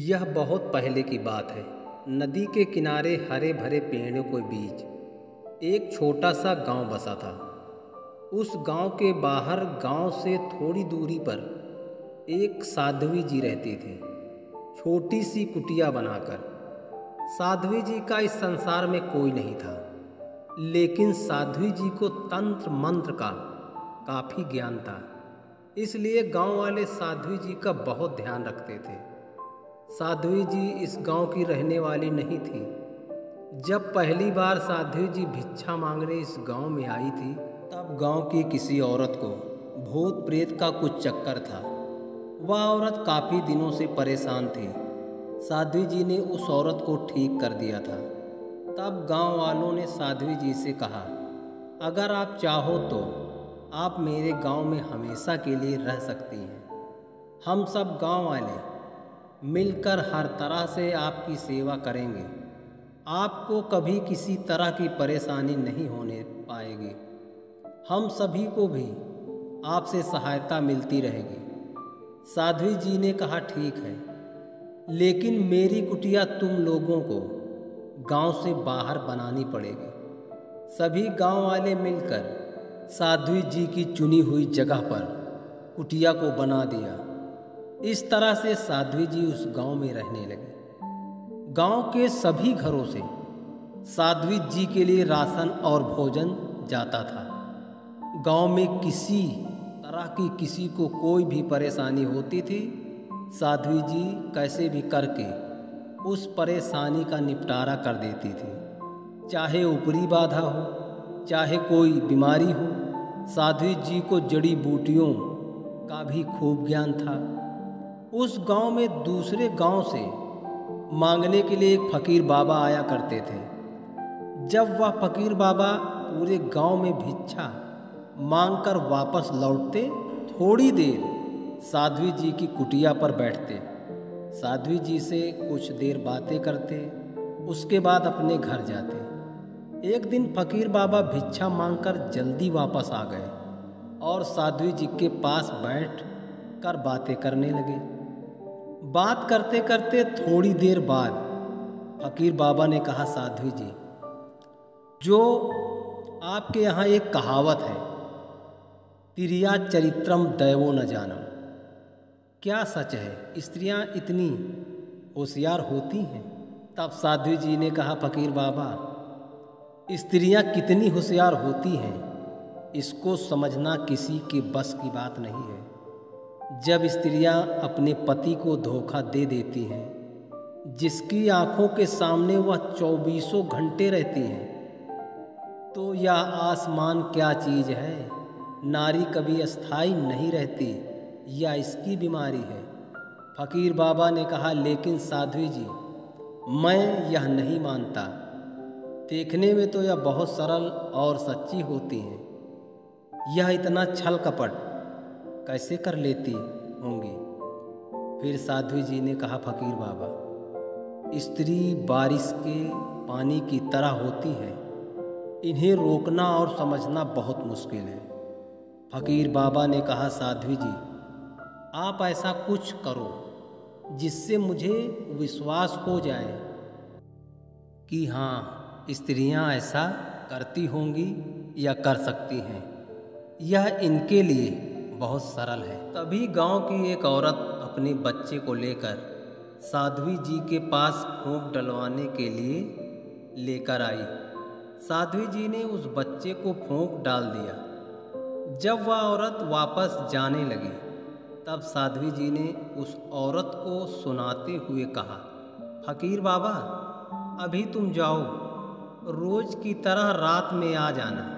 यह बहुत पहले की बात है। नदी के किनारे हरे भरे पेड़ों के बीच एक छोटा सा गांव बसा था। उस गांव के बाहर गांव से थोड़ी दूरी पर एक साध्वी जी रहती थी, छोटी सी कुटिया बनाकर। साध्वी जी का इस संसार में कोई नहीं था, लेकिन साध्वी जी को तंत्र मंत्र का काफ़ी ज्ञान था। इसलिए गांव वाले साध्वी जी का बहुत ध्यान रखते थे। साध्वी जी इस गांव की रहने वाली नहीं थी। जब पहली बार साध्वी जी भिक्षा मांगने इस गांव में आई थी, तब गांव की किसी औरत को भूत प्रेत का कुछ चक्कर था। वह औरत काफ़ी दिनों से परेशान थी। साध्वी जी ने उस औरत को ठीक कर दिया था। तब गांव वालों ने साध्वी जी से कहा, अगर आप चाहो तो आप मेरे गांव में हमेशा के लिए रह सकती हैं। हम सब गांव वाले मिलकर हर तरह से आपकी सेवा करेंगे। आपको कभी किसी तरह की परेशानी नहीं होने पाएगी। हम सभी को भी आपसे सहायता मिलती रहेगी। साध्वी जी ने कहा, ठीक है, लेकिन मेरी कुटिया तुम लोगों को गांव से बाहर बनानी पड़ेगी। सभी गांव वाले मिलकर साध्वी जी की चुनी हुई जगह पर कुटिया को बना दिया। इस तरह से साध्वी जी उस गांव में रहने लगी। गांव के सभी घरों से साध्वी जी के लिए राशन और भोजन जाता था। गांव में किसी तरह की किसी को कोई भी परेशानी होती थी, साध्वी जी कैसे भी करके उस परेशानी का निपटारा कर देती थी। चाहे ऊपरी बाधा हो, चाहे कोई बीमारी हो, साध्वी जी को जड़ी बूटियों का भी खूब ज्ञान था। उस गांव में दूसरे गांव से मांगने के लिए एक फकीर बाबा आया करते थे। जब वह फकीर बाबा पूरे गांव में भिक्षा मांगकर वापस लौटते, थोड़ी देर साध्वी जी की कुटिया पर बैठते, साध्वी जी से कुछ देर बातें करते, उसके बाद अपने घर जाते। एक दिन फकीर बाबा भिक्षा मांगकर जल्दी वापस आ गए और साध्वी जी के पास बैठ कर बातें करने लगे। बात करते करते थोड़ी देर बाद फकीर बाबा ने कहा, साध्वी जी, जो आपके यहाँ एक कहावत है, तिर्या चरित्रम दैवो न जानम, क्या सच है? स्त्रियाँ इतनी होशियार होती हैं? तब साध्वी जी ने कहा, फकीर बाबा, स्त्रियाँ कितनी होशियार होती हैं इसको समझना किसी के बस की बात नहीं है। जब स्त्रियां अपने पति को धोखा दे देती हैं, जिसकी आंखों के सामने वह 24 घंटे रहती हैं, तो यह आसमान क्या चीज़ है? नारी कभी अस्थाई नहीं रहती, यह इसकी बीमारी है। फकीर बाबा ने कहा, लेकिन साध्वी जी, मैं यह नहीं मानता। देखने में तो यह बहुत सरल और सच्ची होती हैं। यह इतना छल कपट कैसे कर लेती होंगी? फिर साध्वी जी ने कहा, फकीर बाबा, स्त्री बारिश के पानी की तरह होती है, इन्हें रोकना और समझना बहुत मुश्किल है। फकीर बाबा ने कहा, साध्वी जी, आप ऐसा कुछ करो जिससे मुझे विश्वास हो जाए कि हाँ, स्त्रियां ऐसा करती होंगी या कर सकती हैं। यह इनके लिए बहुत सरल है। तभी गांव की एक औरत अपने बच्चे को लेकर साध्वी जी के पास फूंक डलवाने के लिए लेकर आई। साध्वी जी ने उस बच्चे को फूंक डाल दिया। जब वह औरत वापस जाने लगी, तब साध्वी जी ने उस औरत को सुनाते हुए कहा, फकीर बाबा, अभी तुम जाओ, रोज की तरह रात में आ जाना।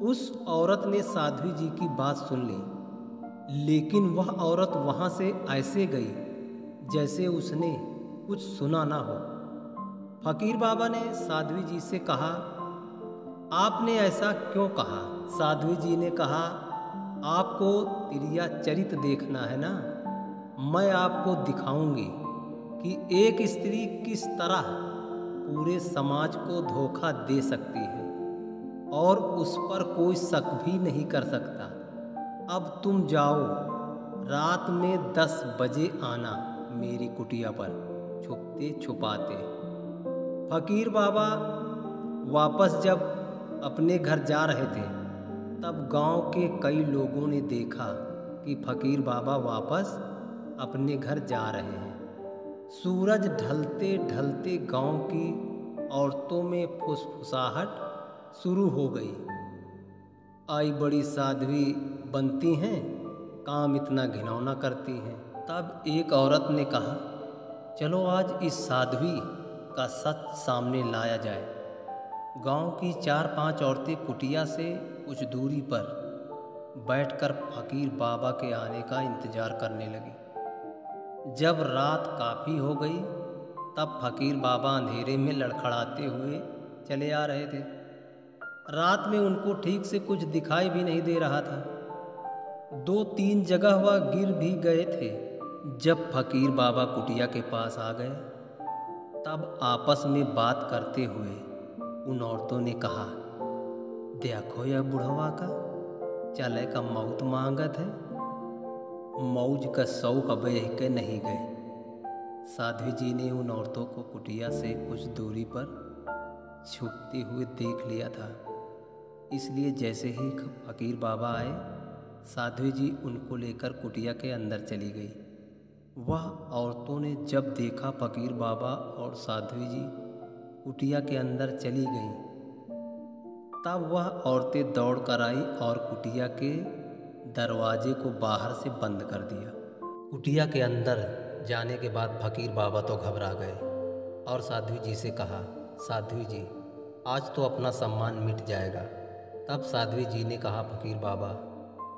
उस औरत ने साध्वी जी की बात सुन ली, लेकिन वह औरत वहाँ से ऐसे गई जैसे उसने कुछ सुना ना हो। फकीर बाबा ने साध्वी जी से कहा, आपने ऐसा क्यों कहा? साध्वी जी ने कहा, आपको तिर्या चरित देखना है ना, मैं आपको दिखाऊंगी कि एक स्त्री किस तरह पूरे समाज को धोखा दे सकती है और उस पर कोई शक भी नहीं कर सकता। अब तुम जाओ, रात में 10 बजे आना। मेरी कुटिया पर छुपते छुपाते। फकीर बाबा वापस जब अपने घर जा रहे थे तब गांव के कई लोगों ने देखा कि फकीर बाबा वापस अपने घर जा रहे हैं। सूरज ढलते ढलते गांव की औरतों में फुसफुसाहट शुरू हो गई। आई बड़ी साध्वी बनती हैं, काम इतना घिनौना करती हैं। तब एक औरत ने कहा, चलो आज इस साध्वी का सच सामने लाया जाए। गांव की 4-5 औरतें कुटिया से कुछ दूरी पर बैठकर फकीर बाबा के आने का इंतजार करने लगी। जब रात काफ़ी हो गई तब फकीर बाबा अंधेरे में लड़खड़ाते हुए चले आ रहे थे। रात में उनको ठीक से कुछ दिखाई भी नहीं दे रहा था। 2-3 जगह वह गिर भी गए थे। जब फकीर बाबा कुटिया के पास आ गए तब आपस में बात करते हुए उन औरतों ने कहा, देखो यह बुढ़वा का चले का मौत मांगत है, मौज का शौक अब के नहीं गए। साध्वी जी ने उन औरतों को कुटिया से कुछ दूरी पर छुपते हुए देख लिया था, इसलिए जैसे ही फकीर बाबा आए साध्वी जी उनको लेकर कुटिया के अंदर चली गई। वह औरतों ने जब देखा फकीर बाबा और साध्वी जी कुटिया के अंदर चली गईं, तब वह औरतें दौड़ कर आई और कुटिया के दरवाजे को बाहर से बंद कर दिया। कुटिया के अंदर जाने के बाद फकीर बाबा तो घबरा गए और साध्वी जी से कहा, साध्वी जी आज तो अपना सम्मान मिट जाएगा। तब साध्वी जी ने कहा, फकीर बाबा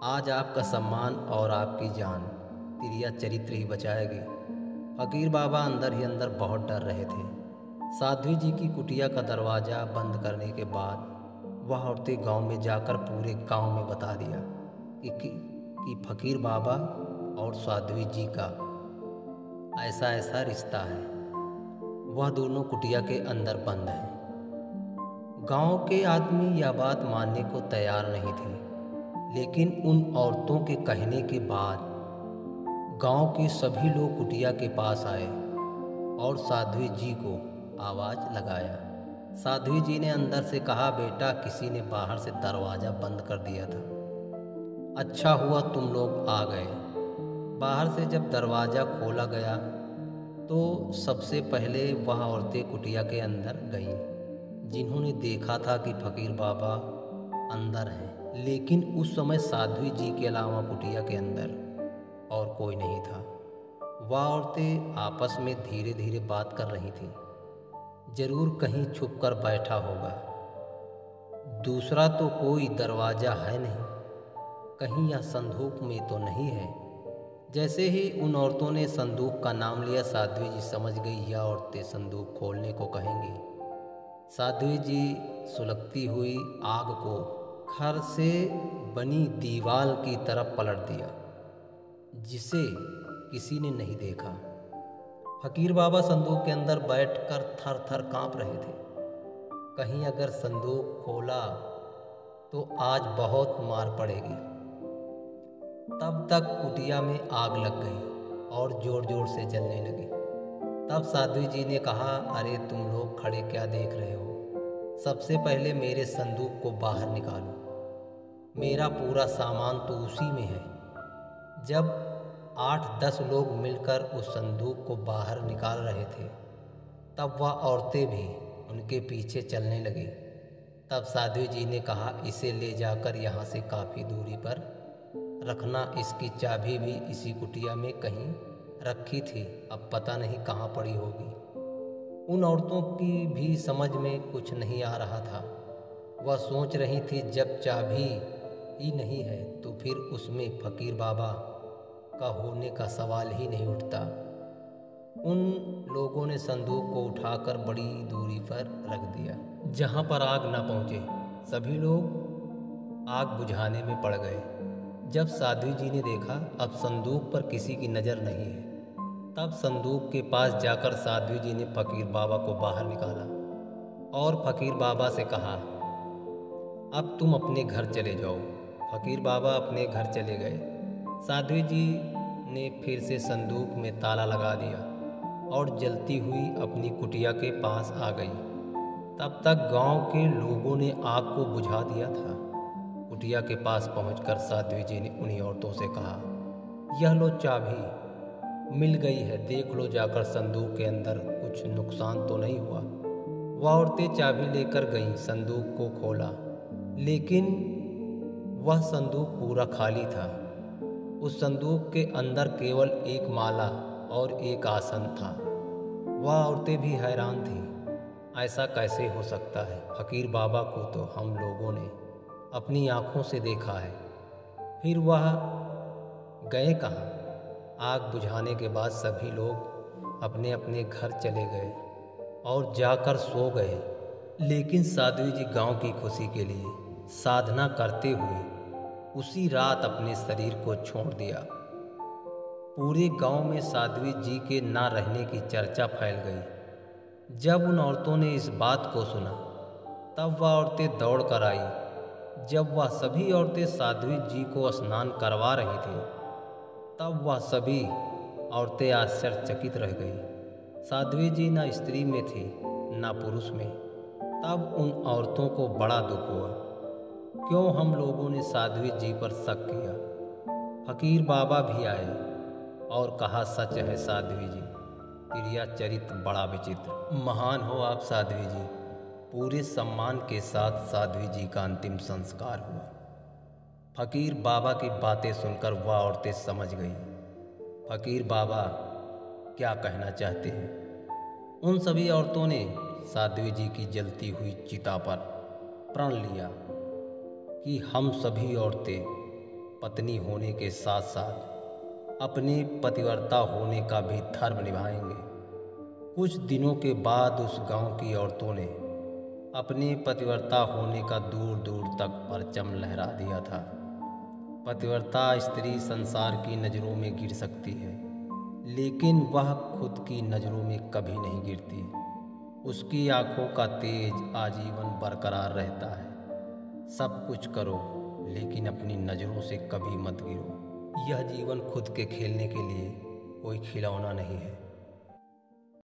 आज आपका सम्मान और आपकी जान तिरिया चरित्र ही बचाएगी। फकीर बाबा अंदर ही अंदर बहुत डर रहे थे। साध्वी जी की कुटिया का दरवाज़ा बंद करने के बाद वह औरतें गांव में जाकर पूरे गांव में बता दिया कि फकीर बाबा और साध्वी जी का ऐसा ऐसा रिश्ता है। वह दोनों कुटिया के अंदर बंद हैं। गांव के आदमी यह बात मानने को तैयार नहीं थे, लेकिन उन औरतों के कहने के बाद गांव के सभी लोग कुटिया के पास आए और साध्वी जी को आवाज़ लगाया। साध्वी जी ने अंदर से कहा, बेटा किसी ने बाहर से दरवाज़ा बंद कर दिया था, अच्छा हुआ तुम लोग आ गए। बाहर से जब दरवाज़ा खोला गया तो सबसे पहले वह औरतें कुटिया के अंदर गईं, जिन्होंने देखा था कि फकीर बाबा अंदर हैं, लेकिन उस समय साध्वी जी के अलावा कुटिया के अंदर और कोई नहीं था। वह औरतें आपस में धीरे धीरे बात कर रही थीं, जरूर कहीं छुप कर बैठा होगा, दूसरा तो कोई दरवाज़ा है नहीं, कहीं यह संदूक में तो नहीं है। जैसे ही उन औरतों ने संदूक का नाम लिया, साध्वी जी समझ गई यह औरतें संदूक खोलने को कहेंगी। साध्वी जी सुलगती हुई आग को खर से बनी दीवार की तरफ पलट दिया, जिसे किसी ने नहीं देखा। फकीर बाबा संदूक के अंदर बैठकर थर थर काँप रहे थे। कहीं अगर संदूक खोला तो आज बहुत मार पड़ेगी। तब तक कुटिया में आग लग गई और जोर जोर से जलने लगी। तब साध्वी जी ने कहा, अरे तुम लोग खड़े क्या देख रहे हो, सबसे पहले मेरे संदूक को बाहर निकालो, मेरा पूरा सामान तो उसी में है। जब 8-10 लोग मिलकर उस संदूक को बाहर निकाल रहे थे तब वह औरतें भी उनके पीछे चलने लगी। तब साध्वी जी ने कहा, इसे ले जाकर यहाँ से काफ़ी दूरी पर रखना, इसकी चाबी भी इसी कुटिया में कहीं रखी थी, अब पता नहीं कहाँ पड़ी होगी। उन औरतों की भी समझ में कुछ नहीं आ रहा था। वह सोच रही थी जब चाबी ही नहीं है तो फिर उसमें फकीर बाबा का होने का सवाल ही नहीं उठता। उन लोगों ने संदूक को उठाकर बड़ी दूरी पर रख दिया, जहाँ पर आग न पहुँचे। सभी लोग आग बुझाने में पड़ गए। जब साध्वी जी ने देखा अब संदूक पर किसी की नज़र नहीं है, तब संदूक के पास जाकर साध्वी जी ने फकीर बाबा को बाहर निकाला और फकीर बाबा से कहा, अब तुम अपने घर चले जाओ। फकीर बाबा अपने घर चले गए। साध्वी जी ने फिर से संदूक में ताला लगा दिया और जलती हुई अपनी कुटिया के पास आ गई। तब तक गांव के लोगों ने आग को बुझा दिया था। कुटिया के पास पहुंचकर साध्वी जी ने उन्हीं औरतों से कहा, यह लो चाबी, मिल गई है, देख लो जाकर संदूक के अंदर कुछ नुकसान तो नहीं हुआ। वह औरतें चाबी लेकर गईं, संदूक को खोला, लेकिन वह संदूक पूरा खाली था। उस संदूक के अंदर केवल एक माला और एक आसन था। वह औरतें भी हैरान थीं, ऐसा कैसे हो सकता है? फकीर बाबा को तो हम लोगों ने अपनी आँखों से देखा है। फिर वह गए कहाँ? आग बुझाने के बाद सभी लोग अपने अपने घर चले गए और जाकर सो गए। लेकिन साध्वी जी गांव की खुशी के लिए साधना करते हुए उसी रात अपने शरीर को छोड़ दिया। पूरे गांव में साध्वी जी के ना रहने की चर्चा फैल गई। जब उन औरतों ने इस बात को सुना तब वह औरतें दौड़ कर आई। जब वह सभी औरतें साध्वी जी को स्नान करवा रही थीं तब वह सभी औरतें आश्चर्यचकित रह गई। साध्वी जी न स्त्री में थी न पुरुष में। तब उन औरतों को बड़ा दुख हुआ। क्यों हम लोगों ने साध्वी जी पर शक किया? फकीर बाबा भी आए और कहा, सच है साध्वी जी, क्रिया चरित्र बड़ा विचित्र। महान हो आप साध्वी जी। पूरे सम्मान के साथ साध्वी जी का अंतिम संस्कार हुआ। फकीर बाबा की बातें सुनकर वह औरतें समझ गई फकीर बाबा क्या कहना चाहते हैं। उन सभी औरतों ने साध्वी जी की जलती हुई चिता पर प्रण लिया कि हम सभी औरतें पत्नी होने के साथ साथ अपने पतिव्रता होने का भी धर्म निभाएंगे। कुछ दिनों के बाद उस गांव की औरतों ने अपने पतिव्रता होने का दूर दूर तक परचम लहरा दिया था। पतिव्रता स्त्री संसार की नज़रों में गिर सकती है, लेकिन वह खुद की नज़रों में कभी नहीं गिरती। उसकी आँखों का तेज आजीवन बरकरार रहता है। सब कुछ करो लेकिन अपनी नज़रों से कभी मत गिरो। यह जीवन खुद के खेलने के लिए कोई खिलौना नहीं है।